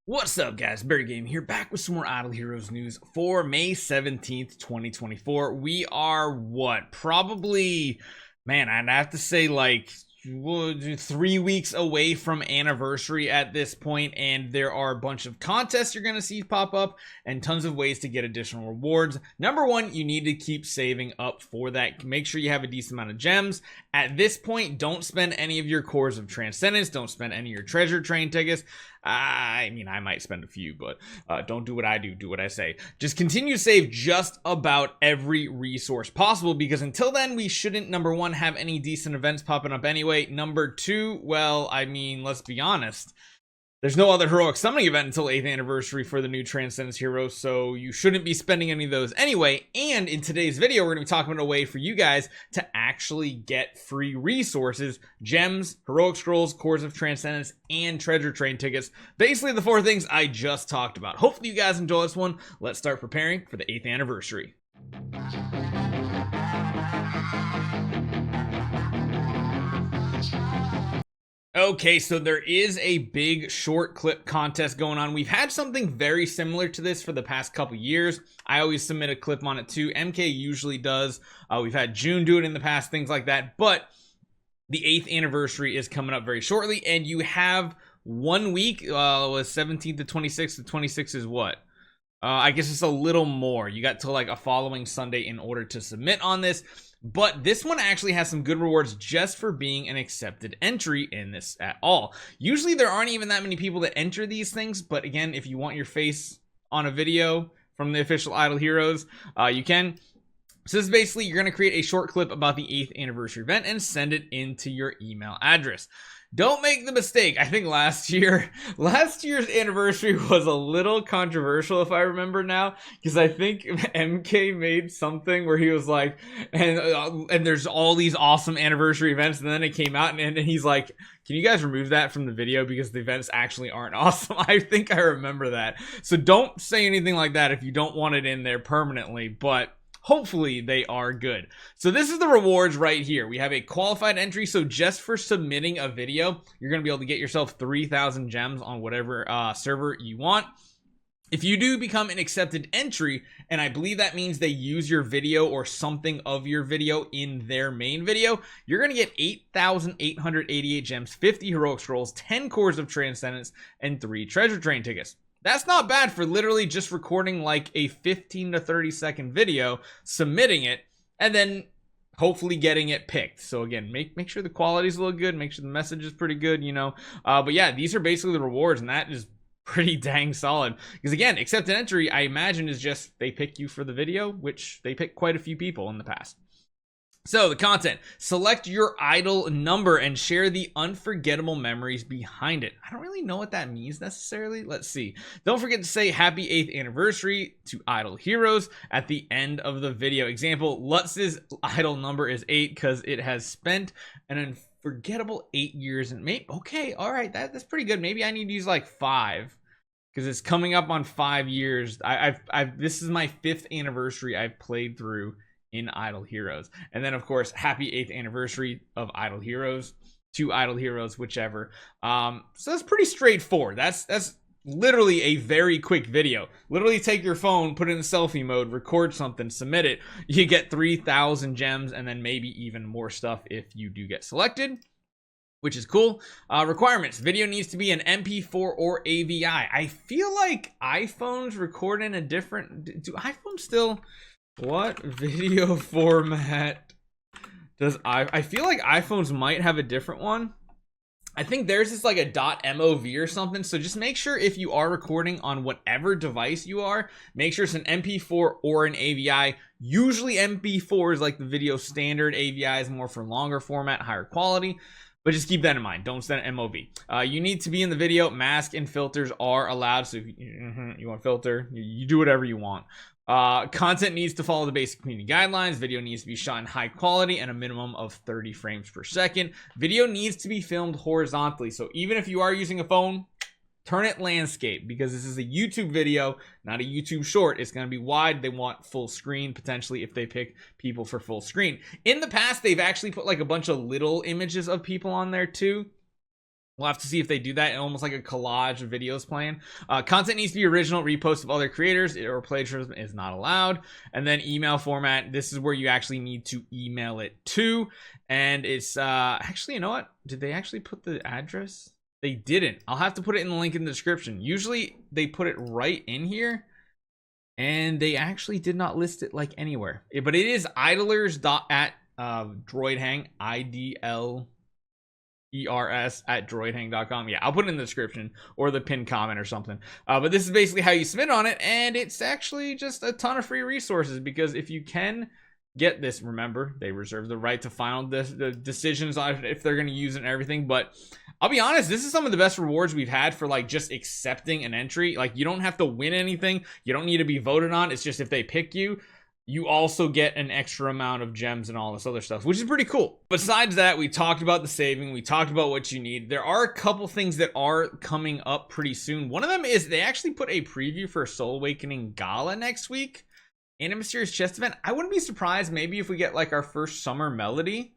What's up, guys? Barry Game here, back with some more Idle Heroes news for May 17th, 2024. We are probably, man, I'd have to say like 3 weeks away from anniversary at this point, and there are a bunch of contests you're going to see pop up and tons of ways to get additional rewards. Number one, you need to keep saving up for that. Make sure you have a decent amount of gems. At this point, don't spend any of your cores of transcendence. Don't spend any of your treasure train tickets. I mean, I might spend a few, but don't do what I do what I say. Just continue to save just about every resource possible, because until then, we shouldn't, number one, have any decent events popping up anyway. Number two, well, I mean, let's be honest. There's no other heroic summoning event until 8th anniversary for the new Transcendence hero, so you shouldn't be spending any of those anyway. And in today's video, we're going to be talking about a way for you guys to actually get free resources, gems, heroic scrolls, cores of Transcendence, and treasure train tickets. Basically the 4 things I just talked about. Hopefully you guys enjoy this one. Let's start preparing for the 8th anniversary. Okay, so there is a big short clip contest going on. We've had something very similar to this for the past couple years. I always submit a clip on it too. MK usually does. We've had June do it in the past, things like that. But the 8th anniversary is coming up very shortly, and you have 1 week. Was 17th to 26th. The 26th is what? I guess it's a little more. You got till like a following Sunday in order to submit on this. But this one actually has some good rewards just for being an accepted entry in this at all. Usually there aren't even that many people that enter these things, but again, if you want your face on a video from the official Idle Heroes, you can. So this is basically, you're going to create a short clip about the 8th anniversary event and send it into your email address. Don't make the mistake. I think last year's anniversary was a little controversial, if I remember now, because I think MK made something where he was like, and there's all these awesome anniversary events, and then it came out, and he's like, can you guys remove that from the video because the events actually aren't awesome? I think I remember that. So don't say anything like that if you don't want it in there permanently, but hopefully they are good. So this is the rewards right here. We have a qualified entry. So just for submitting a video, you're going to be able to get yourself 3,000 gems on whatever server you want. If you do become an accepted entry, and I believe that means they use your video or something of your video in their main video, you're going to get 8,888 gems, 50 heroic scrolls, 10 cores of transcendence, and 3 treasure train tickets. That's not bad for literally just recording like a 15 to 30 second video, submitting it, and then hopefully getting it picked. So again, make sure the quality's a little good, make sure the message is pretty good, you know. But yeah, these are basically the rewards, and that is pretty dang solid. Because again, accepted entry, I imagine, is just they pick you for the video, which they pick quite a few people in the past. So the content, select your idle number and share the unforgettable memories behind it. I don't really know what that means necessarily. Let's see. Don't forget to say happy 8th anniversary to Idle Heroes at the end of the video. Example, Lutz's idle number is 8 because it has spent an unforgettable 8 years. And maybe, okay, all right, that's pretty good. Maybe I need to use like 5 because it's coming up on 5 years. This is my 5th anniversary I've played through in Idle Heroes. And then of course, happy 8th anniversary of Idle Heroes to Idle Heroes, whichever. So that's pretty straightforward. That's literally a very quick video. Literally take your phone, put it in selfie mode, record something, submit it. You get 3,000 gems and then maybe even more stuff if you do get selected, which is cool. Requirements. Video needs to be an MP4 or AVI. I feel like iPhones record in a different... Do iPhones still... What video format does I feel like iPhones might have a different one. I think theirs is like a .mov or something. So just make sure if you are recording on whatever device you are, make sure it's an MP4 or an AVI. Usually MP4 is like the video standard. AVI is more for longer format, higher quality. But just keep that in mind. Don't send an MOV. You need to be in the video. Mask and filters are allowed. So if you want filter, you do whatever you want. Content needs to follow the basic community guidelines. Video needs to be shot in high quality and a minimum of 30 frames per second. Video needs to be filmed horizontally. So even if you are using a phone, turn it landscape, because this is a YouTube video, not a YouTube short. It's going to be wide. They want full screen, potentially, if they pick people for full screen. In the past, they've actually put like a bunch of little images of people on there too. We'll have to see if they do that, almost like a collage of videos playing. Content needs to be original. Repost of other creators or plagiarism is not allowed. And then email format. This is where you actually need to email it to. And it's actually, you know what? Did they actually put the address? They didn't. I'll have to put it in the link in the description. Usually they put it right in here. And they actually did not list it like anywhere. But it is idlers.at_droidhang, IDLERS@droidhang.com. Yeah, I'll put it in the description or the pinned comment or something. But this is basically how you submit on it, and it's actually just a ton of free resources, because if you can get this, remember, they reserve the right to final the decisions on if they're going to use it and everything. But I'll be honest, this is some of the best rewards we've had for like just accepting an entry. Like, you don't have to win anything. You don't need to be voted on. It's just if they pick you, you also get an extra amount of gems and all this other stuff, which is pretty cool. Besides that, we talked about the saving. We talked about what you need. There are a couple things that are coming up pretty soon. One of them is they actually put a preview for Soul Awakening Gala next week and a mysterious chest event. I wouldn't be surprised maybe if we get like our first summer melody.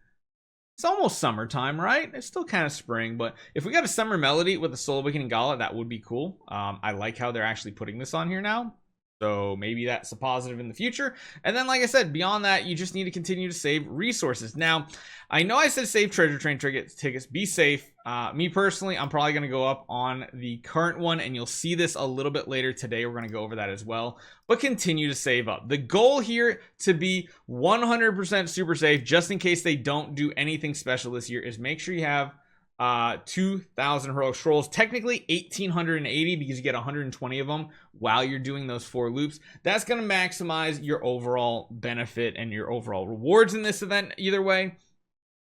It's almost summertime, right? It's still kind of spring, but if we got a summer melody with the Soul Awakening Gala, that would be cool. I like how they're actually putting this on here now. So maybe that's a positive in the future. And then, like I said, beyond that, you just need to continue to save resources. Now, I know I said save treasure train tickets. Be safe. Me personally, I'm probably going to go up on the current one, and you'll see this a little bit later today. We're going to go over that as well. But continue to save up. The goal here to be 100% super safe, just in case they don't do anything special this year, is make sure you have 2,000 heroic scrolls, technically 1,880, because you get 120 of them while you're doing those 4 loops. That's going to maximize your overall benefit and your overall rewards in this event either way.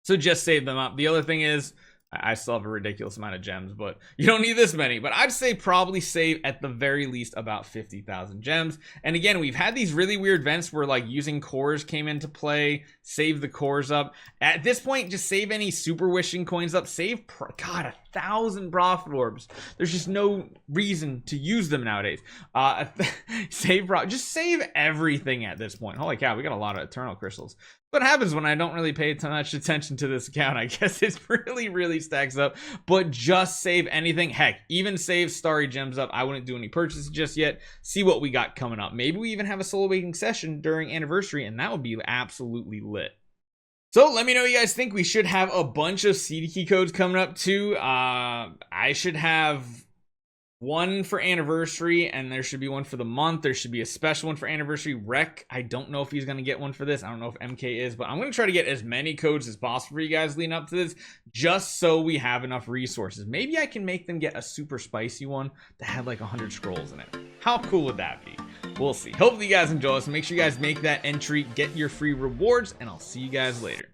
So just save them up. The other thing is, I still have a ridiculous amount of gems, but you don't need this many. But I'd say probably save at the very least about 50,000 gems. And again, we've had these really weird events where like using cores came into play. Save the cores up. At this point, just save any super wishing coins up. Save, God, 1,000 profit orbs. There's just no reason to use them nowadays. Just save everything at this point. Holy cow, we got a lot of eternal crystals. What happens when I don't really pay too much attention to this account? I guess it really stacks up. But just save anything. Heck, even save starry gems up. I wouldn't do any purchases just yet. See what we got coming up. Maybe we even have a Soul Awakening session during anniversary, and that would be absolutely lit. So let me know what you guys think. We should have a bunch of CD key codes coming up too. I should have one for anniversary, and there should be one for the month. There should be a special one for anniversary. Rec, I don't know if he's going to get one for this. I don't know if MK is, but I'm going to try to get as many codes as possible for you guys leading up to this, just so we have enough resources. Maybe I can make them get a super spicy one that had like 100 scrolls in it. How cool would that be? We'll see. Hopefully you guys enjoy this. Make sure you guys make that entry, get your free rewards, and I'll see you guys later.